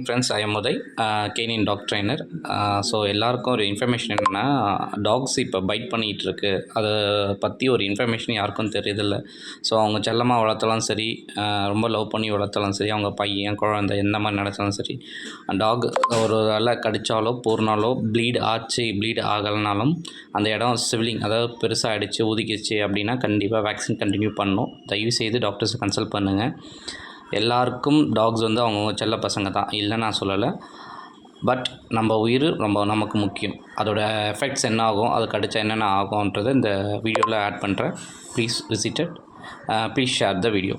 Friends, I am Uday, canine dog trainer. So எல்லாருக்கும் ஒரு information என்னென்னா, டாக்ஸ் இப்போ பைட் பண்ணிகிட்டு இருக்கு. அதை பற்றி ஒரு இன்ஃபர்மேஷன் யாருக்கும் தெரியுதில்ல. ஸோ அவங்க செல்லமாக வளர்த்தாலும் சரி, ரொம்ப லவ் பண்ணி வளர்த்தாலும் சரி, அவங்க பையன் குழந்தை எந்த மாதிரி நினச்சாலும் சரி, டாக் ஒரு வேளை கடித்தாலோ போர்னாலோ ப்ளீட் ஆகலைனாலும் அந்த இடம் சிவிலிங், அதாவது பெருசாக ஆகிடுச்சு ஊதிக்கிச்சு அப்படின்னா கண்டிப்பாக வேக்சின் கண்டினியூ பண்ணணும். தயவுசெய்து டாக்டர்ஸை கன்சல்ட் பண்ணுங்கள். எல்லாருக்கும் டாக்ஸ் வந்து அவங்கவுங்க செல்ல பசங்க தான், இல்லை நான் சொல்லலை. பட் நம்ம உயிர் நமக்கு முக்கியம். அதோட எஃபெக்ட்ஸ் என்ன ஆகும், அது கடிச்சா என்னென்ன ஆகும்ன்றதை இந்த வீடியோவில் ஆட் பண்ணுறேன். Please visited, please share the video.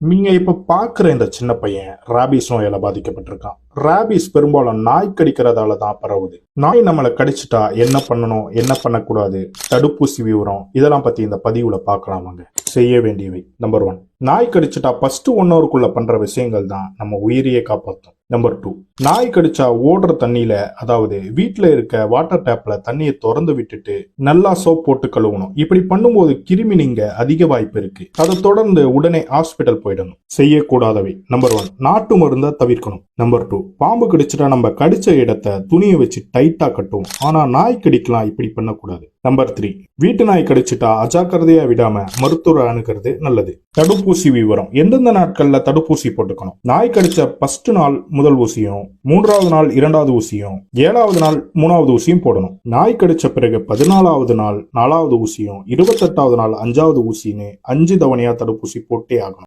நீங்க இப்ப பாக்குற இந்த சின்ன பையன் ராபிஸ் நோயால பாதிக்கப்பட்டிருக்கான். ராபிஸ் பெரும்பாலும் நாய் கடிக்கிறதால தான் பரவுது. நாய் நம்மளை கடிச்சிட்டா என்ன பண்ணணும், என்ன பண்ணக்கூடாது, தடுப்பூசி விவரம் இதெல்லாம் பத்தி இந்த பதிவுல பாக்கலாமாங்க. செய்ய வேண்டியவை: நம்பர் 1, நாய் கடிச்சிட்டா ஃபர்ஸ்ட் 1 ஹவருக்குள்ள பண்ற விஷயங்கள் தான் நம்ம உயிரியை காப்பாற்றும். நம்பர் 2, நாய் கடிச்சா ஓடுற தண்ணியில, அதாவது வீட்டுல இருக்க வாட்டர் டேப்ல தண்ணியை திறந்து விட்டுட்டு நல்லா சோப் போட்டு கழுவணும். இப்படி பண்ணும்போது கிருமி நீங்க அதிக வாய்ப்பு இருக்கு. அதை தொடர்ந்து உடனே ஹாஸ்பிட்டல் போயிடணும். செய்யக்கூடாதவை: நம்பர் 1, நாட்டு மருந்தை தவிர்க்கணும். நம்பர் 2, பாம்பு கடிச்சிட்டா நம்ம கடிச்ச இடத்தை துணியை வச்சு டைட்டா கட்டுவோம். ஆனா நாய் கடிக்கலாம் இப்படி பண்ணக்கூடாது. நம்பர் 3, வீட்டு நாய் கடிச்சிட்டா அஜாக்கிரதையா விடாம மருத்துவரை அணுகிறது நல்லது. தடுப்பூசி விவரம்: எந்தெந்த நாட்கள்ல தடுப்பூசி போட்டுக்கணும்? நாய் கடிச்ச ஃபர்ஸ்ட் நாள் முதல் ஊசியும், 3வது நாள் 2வது ஊசியும், 7வது நாள் 3வது ஊசியும் போடணும். நாய் கடிச்ச பிறகு 14வது நாள் 4வது ஊசியும், 28வது நாள் 5வது ஊசின்னு 5 தவணையா தடுப்பூசி போட்டே ஆகணும்.